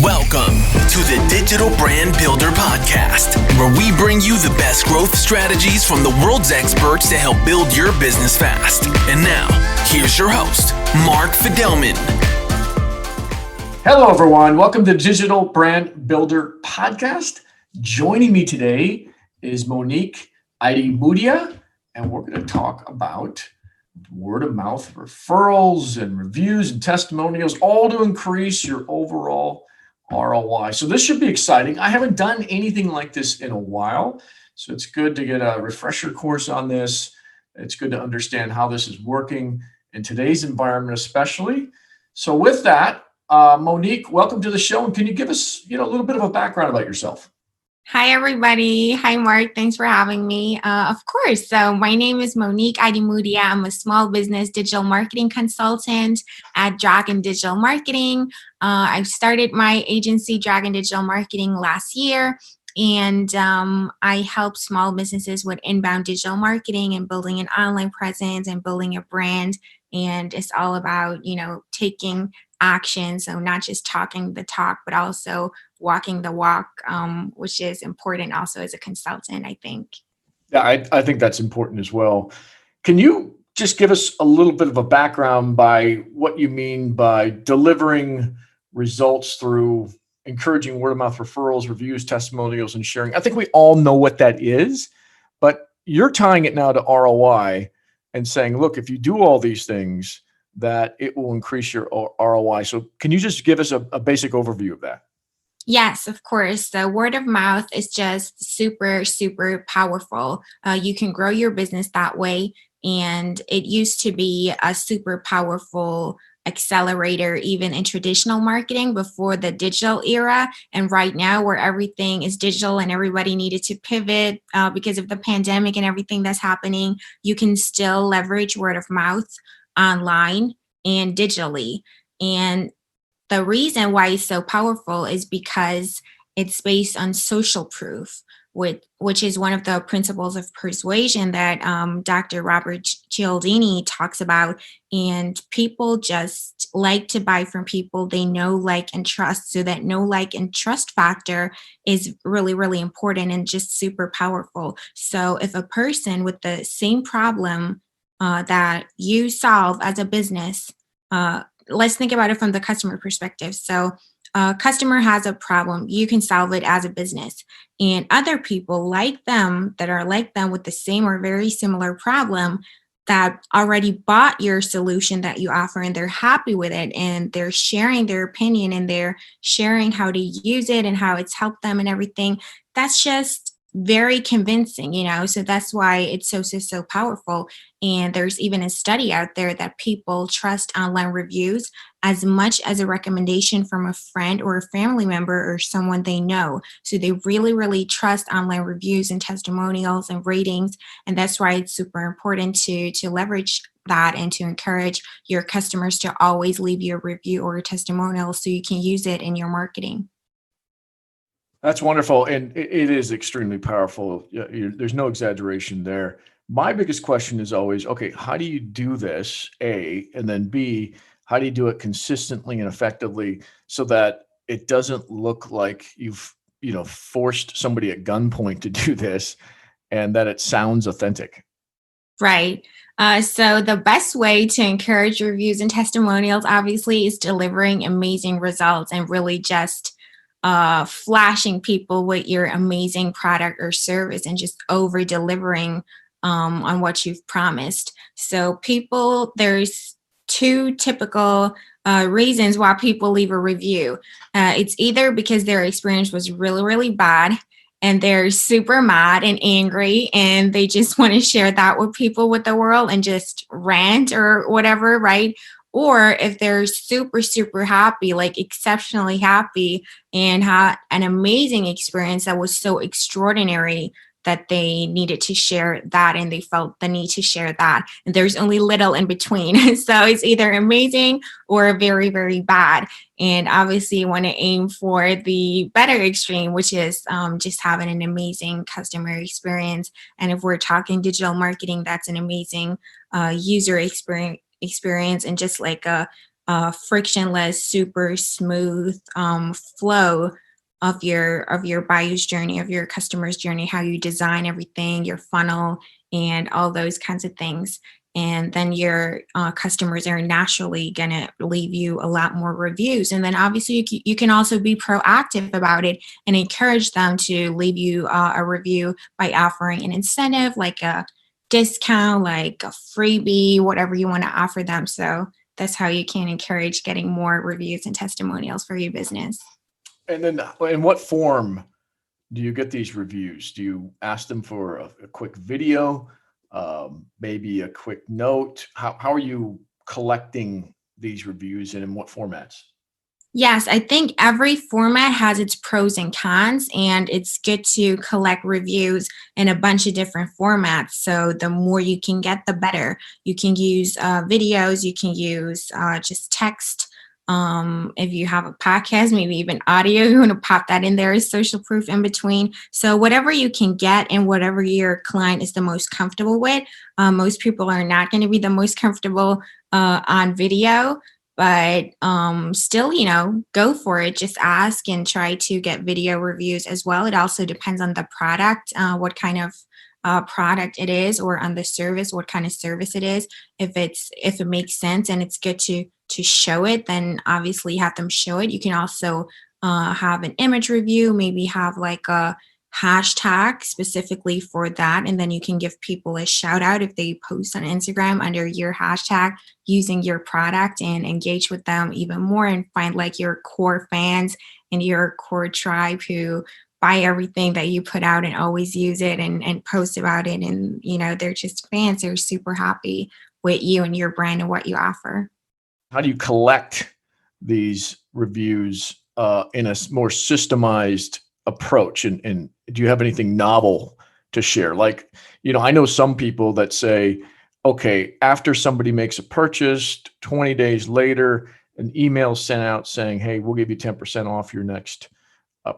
Welcome to the Digital Brand Builder Podcast, where we bring you the best growth strategies from the world's experts to help build your business fast. And now, here's your host, Mark Fidelman. Hello, everyone. Welcome to Digital Brand Builder Podcast. Joining me today is Monique Idemudia, and we're going to talk about word of mouth referrals and reviews and testimonials, all to increase your overall ROI. So this should be exciting. I haven't done anything like this in a while, so it's good to get a refresher course on this. It's good to understand how this is working in today's environment, especially. So with that, Monique, welcome to the show. And can you give us, a little bit of a background about yourself? Hi, everybody. Hi, Mark. Thanks for having me. Of course. So my name is Monique Idemudia. I'm a small business digital marketing consultant at Dragon Digital Marketing. I started my agency, Dragon Digital Marketing, last year. And I help small businesses with inbound digital marketing and building an online presence and building a brand. And it's all about, taking action. So not just talking the talk, but also walking the walk, which is important also as a consultant, I think. Yeah, I think that's important as well. Can you just give us a little bit of a background by what you mean by delivering results through encouraging word of mouth referrals, reviews, testimonials, and sharing? I think we all know what that is, but you're tying it now to ROI and saying, look, if you do all these things, that it will increase your ROI. So can you just give us a basic overview of that? Yes, of course. The word of mouth is just super, super powerful. You can grow your business that way. And it used to be a super powerful accelerator, even in traditional marketing before the digital era. And right now, where everything is digital and everybody needed to pivot because of the pandemic and everything that's happening, you can still leverage word of mouth online and digitally. And the reason why it's so powerful is because it's based on social proof, which is one of the principles of persuasion that Dr. Robert Cialdini talks about. And people just like to buy from people they know, like, and trust. So that know, like, and trust factor is really, really important and just super powerful. So if a person with the same problem that you solve as a business, let's think about it from the customer perspective. So a customer has a problem, you can solve it as a business. And other people like them that are like them with the same or very similar problem that already bought your solution that you offer and they're happy with it and they're sharing their opinion and they're sharing how to use it and how it's helped them and everything. That's just very convincing, so that's why it's so powerful. And there's even a study out there that people trust online reviews as much as a recommendation from a friend or a family member or someone they know. So they really, really trust online reviews and testimonials and ratings. And that's why it's super important to leverage that and to encourage your customers to always leave you a review or a testimonial so you can use it in your marketing. That's wonderful. And it is extremely powerful. There's no exaggeration there. My biggest question is always, okay, how do you do this, A, and then B, how do you do it consistently and effectively so that it doesn't look like you've, forced somebody at gunpoint to do this and that it sounds authentic? Right. So the best way to encourage reviews and testimonials, obviously, is delivering amazing results and really just flashing people with your amazing product or service and just over delivering on what you've promised. So there's two typical reasons why people leave a review. It's either because their experience was really, really bad and they're super mad and angry and they just want to share that with people, with the world, and just rant or whatever, right? Or if they're super, super happy, like exceptionally happy, and had an amazing experience that was so extraordinary that they needed to share that and they felt the need to share that. And there's only little in between. So it's either amazing or very, very bad. And obviously you want to aim for the better extreme, which is just having an amazing customer experience. And if we're talking digital marketing, that's an amazing user experience and just like a frictionless, super smooth flow of your buyer's journey, of your customer's journey, how you design everything, your funnel, and all those kinds of things. And then your customers are naturally going to leave you a lot more reviews. And then obviously you can also be proactive about it and encourage them to leave you a review by offering an incentive, like a discount, like a freebie, whatever you want to offer them. So that's how you can encourage getting more reviews and testimonials for your business. And then in what form do you get these reviews? Do you ask them for a quick video, maybe a quick note? How are you collecting these reviews and in what formats? Yes, I think every format has its pros and cons, and it's good to collect reviews in a bunch of different formats. So the more you can get, the better. You can use videos, you can use just text. If you have a podcast, maybe even audio, you want to pop that in there as social proof in between. So whatever you can get and whatever your client is the most comfortable with. Most people are not going to be the most comfortable on video. But still, go for it. Just ask and try to get video reviews as well. It also depends on the product, what kind of product it is, or on the service, what kind of service it is. If it makes sense and it's good to show it, then obviously have them show it. You can also have an image review, maybe have like a hashtag specifically for that, and then you can give people a shout out if they post on Instagram under your hashtag using your product, and engage with them even more and find like your core fans and your core tribe who buy everything that you put out and always use it and post about it, and they're just fans. They're super happy with you and your brand and what you offer. How do you collect these reviews in a more systemized approach? And do you have anything novel to share? Like, I know some people that say, okay, after somebody makes a purchase, 20 days later, an email sent out saying, hey, we'll give you 10% off your next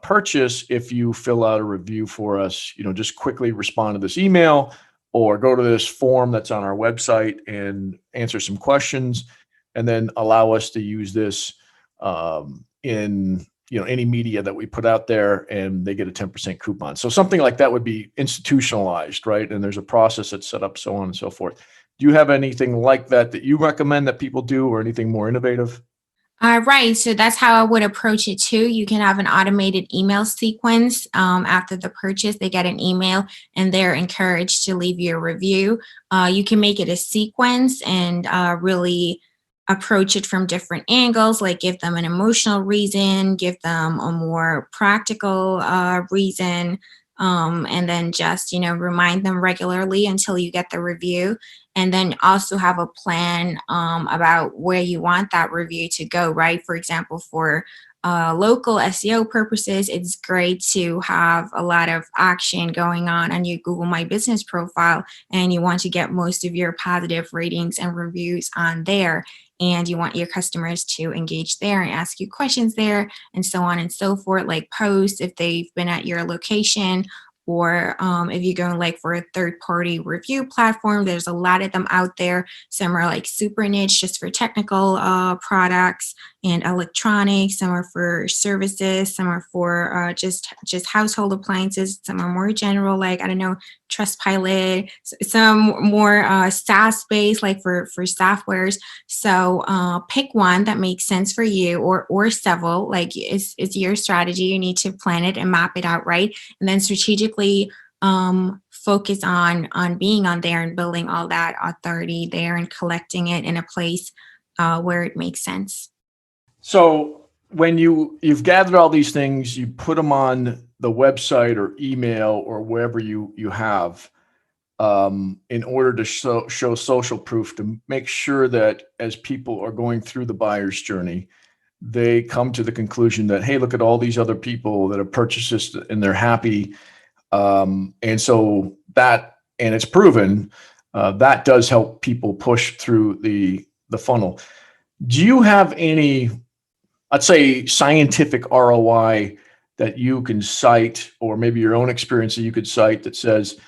purchase if you fill out a review for us. Just quickly respond to this email or go to this form that's on our website and answer some questions, and then allow us to use this in any media that we put out there, and they get a 10% coupon. So something like that would be institutionalized, right? And there's a process that's set up, so on and so forth. Do you have anything like that you recommend that people do, or anything more innovative? Right. So that's how I would approach it too. You can have an automated email sequence. After the purchase, they get an email and they're encouraged to leave you a review. You can make it a sequence and really approach it from different angles, like give them an emotional reason, give them a more practical reason, and then just, remind them regularly until you get the review. And then also have a plan about where you want that review to go, right? For example, for local SEO purposes, it's great to have a lot of action going on your Google My Business profile, and you want to get most of your positive ratings and reviews on there. And you want your customers to engage there and ask you questions there, and so on and so forth, like post if they've been at your location, or if you're going like for a third-party review platform, there's a lot of them out there. Some are like super niche, just for technical products and electronics. Some are for services. Some are for just household appliances. Some are more general, like, Trustpilot. Some more SaaS-based, like for softwares. So pick one that makes sense for you, or several. Like it's your strategy. You need to plan it and map it out, right? And then strategically focus on being on there and building all that authority there and collecting it in a place where it makes sense. So when you've gathered all these things, you put them on the website or email or wherever you have, in order to show social proof, to make sure that as people are going through the buyer's journey, they come to the conclusion that, hey, look at all these other people that have purchased this and they're happy. And so that, and it's proven, that does help people push through the funnel. Do you have any, let's say, scientific ROI that you can cite, or maybe your own experience that you could cite, that says,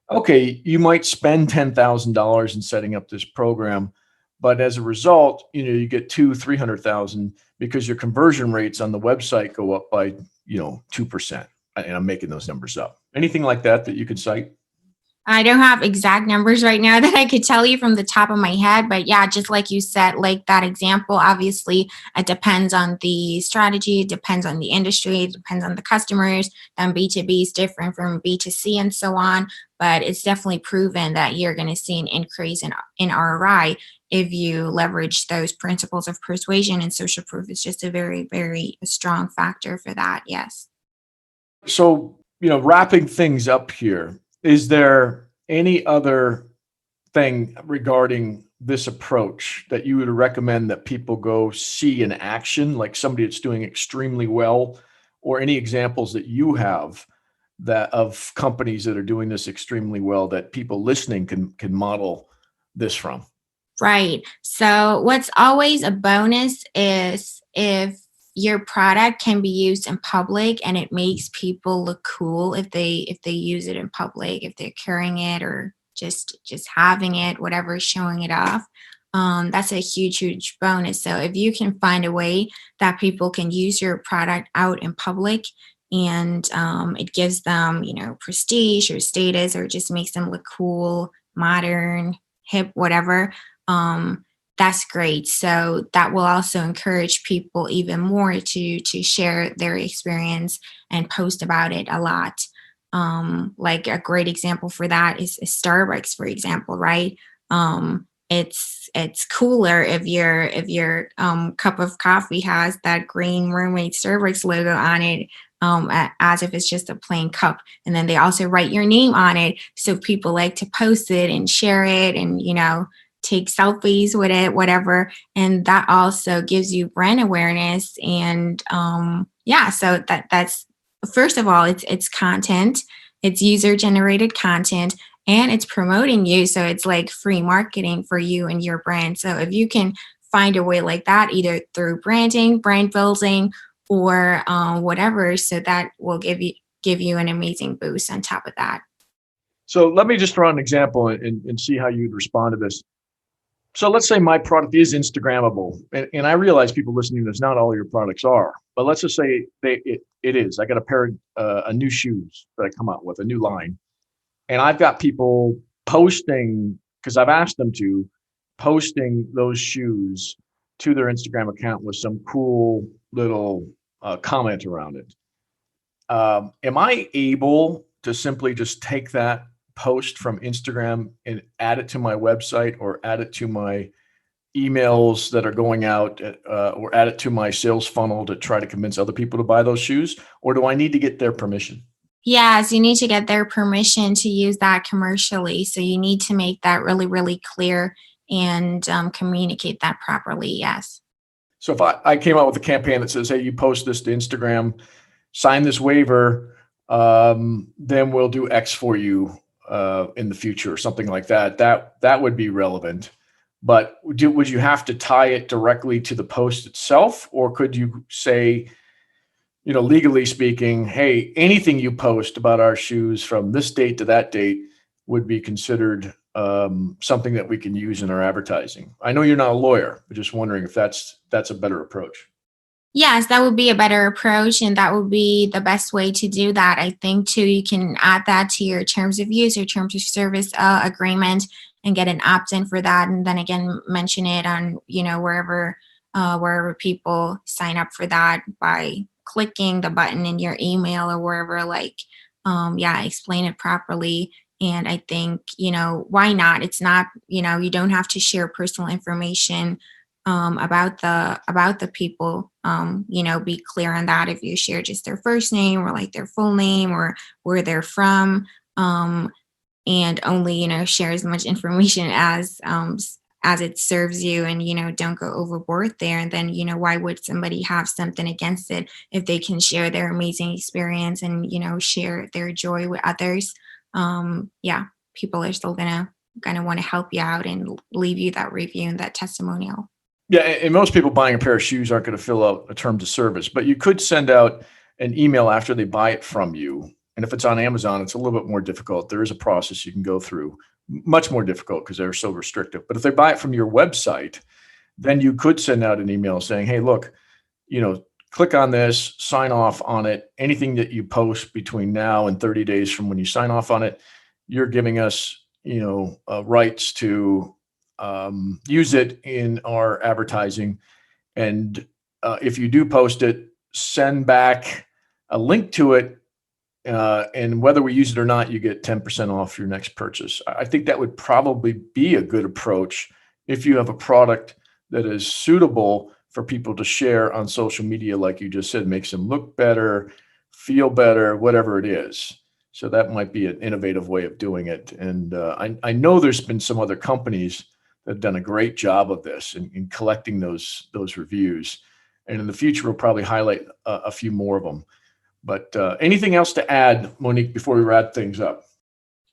okay, you might spend $10,000 in setting up this program, But as a result, you get 300,000 because your conversion rates on the website go up by, 2%. And I'm making those numbers up. Anything like that you could cite? I don't have exact numbers right now that I could tell you from the top of my head, but yeah, just like you said, like that example, obviously it depends on the strategy, it depends on the industry, it depends on the customers. Then B2B is different from B2C and so on, but it's definitely proven that you're going to see an increase in ROI if you leverage those principles of persuasion, and social proof is just a very, very strong factor for that. Yes. So, wrapping things up here, is there any other thing regarding this approach that you would recommend that people go see in action, like somebody that's doing extremely well, or any examples that you have that of companies that are doing this extremely well that people listening can model this from? Right. So what's always a bonus is if your product can be used in public and it makes people look cool if they use it in public, if they're carrying it or just having it, whatever, showing it off. That's a huge bonus. So if you can find a way that people can use your product out in public and it gives them, prestige or status, or just makes them look cool, modern, hip, whatever, that's great. So that will also encourage people even more to share their experience and post about it a lot. Like a great example for that is Starbucks, for example, right? It's cooler if your cup of coffee has that green mermaid Starbucks logo on it, as if it's just a plain cup. And then they also write your name on it, so people like to post it and share it, and take selfies with it, whatever. And that also gives you brand awareness. And so that's first of all, it's content, it's user generated content, and it's promoting you. So it's like free marketing for you and your brand. So if you can find a way like that, either through branding, brand building, or whatever, so that will give you an amazing boost on top of that. So let me just throw out an example and see how you'd respond to this. So let's say my product is Instagrammable, and I realize people listening to this, not all your products are, but let's just say it is. I got a pair of new shoes that I come out with, a new line, and I've got people posting, because I've asked them to, posting those shoes to their Instagram account with some cool little comment around it. Am I able to simply just take that post from Instagram and add it to my website, or add it to my emails that are going out, or add it to my sales funnel to try to convince other people to buy those shoes? Or do I need to get their permission? Yes, you need to get their permission to use that commercially. So you need to make that really, really clear and communicate that properly. Yes. So if I came out with a campaign that says, hey, you post this to Instagram, sign this waiver, then we'll do X for you in the future, or something like that, that would be relevant. But would you have to tie it directly to the post itself, or could you say, legally speaking, hey, anything you post about our shoes from this date to that date would be considered something that we can use in our advertising? I know you're not a lawyer, but just wondering if that's a better approach. Yes, that would be a better approach, and that would be the best way to do that. I think too, you can add that to your terms of use or terms of service agreement and get an opt-in for that, and then again mention it on wherever people sign up for that by clicking the button in your email or wherever. Explain it properly. And I think why not? It's not you don't have to share personal information about the people. Be clear on that. If you share just their first name or like their full name or where they're from, and only share as much information as it serves you, and don't go overboard there. And then why would somebody have something against it if they can share their amazing experience and share their joy with others? People are still gonna want to help you out and leave you that review and that testimonial. Yeah, and most people buying a pair of shoes aren't going to fill out a terms of service, but you could send out an email after they buy it from you. And if it's on Amazon, it's a little bit more difficult. There is a process you can go through. much more difficult because they're so restrictive. But if they buy it from your website, then you could send out an email saying, hey, look, click on this, sign off on it. Anything that you post between now and 30 days from when you sign off on it, you're giving us, rights to use it in our advertising. And if you do post it, send back a link to it. And whether we use it or not, you get 10% off your next purchase. I think that would probably be a good approach if you have a product that is suitable for people to share on social media, like you just said, makes them look better, feel better, whatever it is. So that might be an innovative way of doing it. And I know there's been some other companies that have done a great job of this in collecting those reviews. And in the future, we'll probably highlight a few more of them. But anything else to add, Monique, before we wrap things up?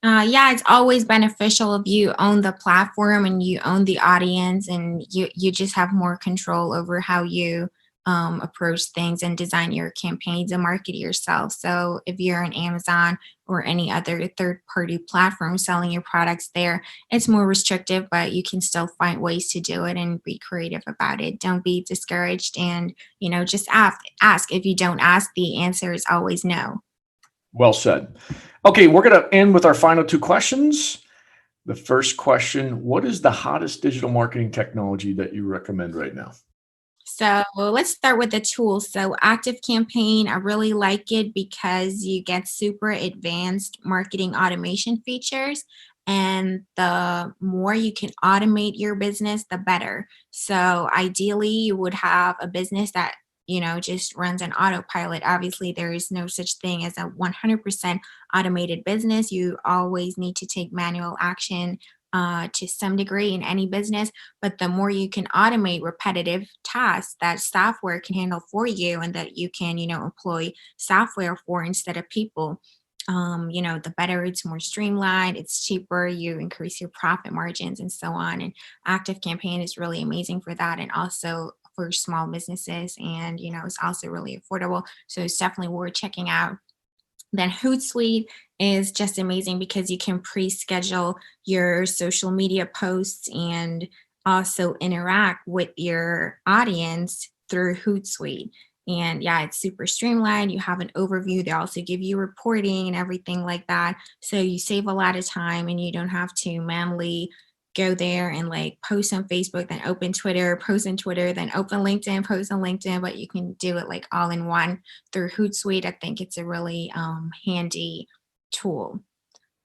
Yeah, it's always beneficial if you own the platform and you own the audience, and you just have more control over how you approach things and design your campaigns and market yourself. So if you're on Amazon or any other third-party platform selling your products there, it's more restrictive, but you can still find ways to do it and be creative about it. Don't be discouraged, and just ask. If you don't ask, the answer is always no. Well said. Okay, we're going to end with our final two questions. The first question, what is the hottest digital marketing technology that you recommend right now? So let's start with the tools. So Active Campaign, I really like it because you get super advanced marketing automation features. And the more you can automate your business, the better. So ideally, you would have a business that just runs on autopilot. Obviously, there is no such thing as a 100% automated business. You always need to take manual action to some degree in any business. But the more you can automate repetitive tasks that software can handle for you, and that you can, employ software for instead of people, the better. It's more streamlined, it's cheaper, you increase your profit margins and so on. And Active Campaign is really amazing for that, and also for small businesses. And, it's also really affordable. So it's definitely worth checking out. Then Hootsuite is just amazing because you can pre-schedule your social media posts and also interact with your audience through Hootsuite. And yeah, it's super streamlined. You have an overview. They also give you reporting and everything like that. So you save a lot of time and you don't have to manually go there and post on Facebook, then open Twitter, post on Twitter, then open LinkedIn, post on LinkedIn, but you can do it all in one through Hootsuite. I think it's a really handy tool.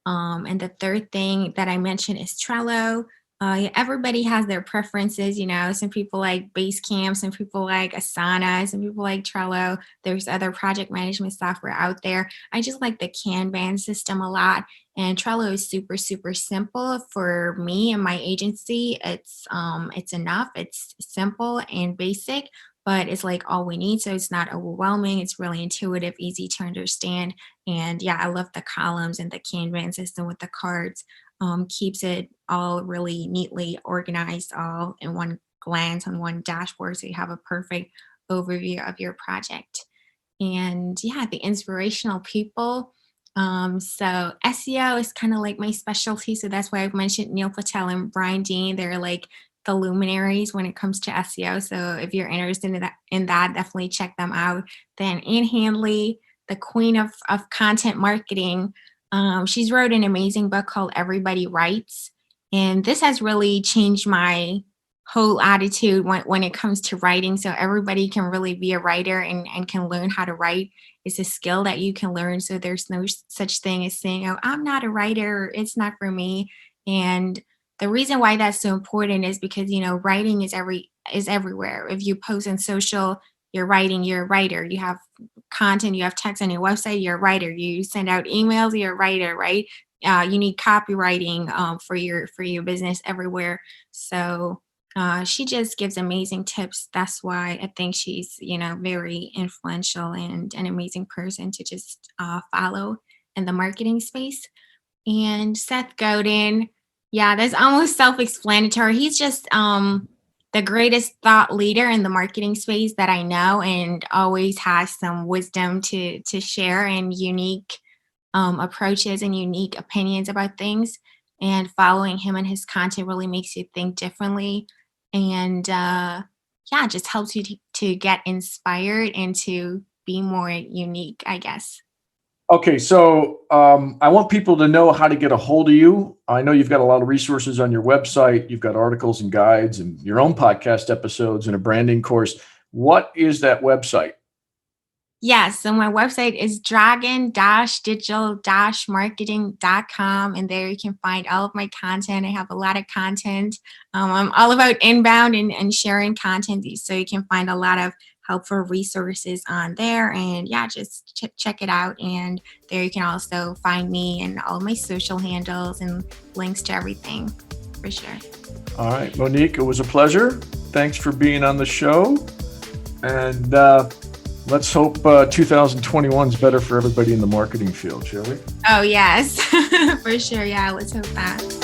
And the third thing that I mentioned is Trello. Everybody has their preferences, some people like Basecamp, some people like Asana, some people like Trello. There's other project management software out there. I just like the Kanban system a lot. And Trello is super, super simple for me and my agency. It's enough. It's simple and basic, but it's all we need. So it's not overwhelming. It's really intuitive, easy to understand. And yeah, I love the columns and the Kanban system with the cards. Keeps it all really neatly organized, all in one glance on one dashboard. So you have a perfect overview of your project. And yeah, the inspirational people. So SEO is kind of my specialty. So that's why I've mentioned Neil Patel and Brian Dean. They're the luminaries when it comes to SEO. So if you're interested in that, definitely check them out. Then Ann Handley, the queen of content marketing. She's wrote an amazing book called Everybody Writes. And this has really changed my whole attitude when it comes to writing. So everybody can really be a writer and can learn how to write. It's a skill that you can learn. So there's no such thing as saying, oh, I'm not a writer, it's not for me. And the reason why that's so important is because, writing is everywhere. If you post on social, you're writing, you're a writer. You have content, you have text on your website, you're a writer. You send out emails, you're a writer, right? You need copywriting for your business everywhere. So she just gives amazing tips. That's why I think she's, very influential and an amazing person to just follow in the marketing space. And Seth Godin, yeah, that's almost self-explanatory. He's just the greatest thought leader in the marketing space that I know, and always has some wisdom to share and unique approaches and unique opinions about things. and following him and his content really makes you think differently. And just helps you to get inspired and to be more unique, I guess. Okay, so I want people to know how to get a hold of you. I know you've got a lot of resources on your website. You've got articles and guides and your own podcast episodes and a branding course. What is that website? Yes, so my website is dragon-digital-marketing.com, and there you can find all of my content. I have a lot of content. I'm all about inbound and sharing content, so you can find a lot of helpful resources on there. And just check it out. And there you can also find me and all my social handles and links to everything, for sure. All right, Monique, it was a pleasure. Thanks for being on the show. And let's hope 2021 is better for everybody in the marketing field, shall we? Oh, yes, for sure. Yeah, let's hope that.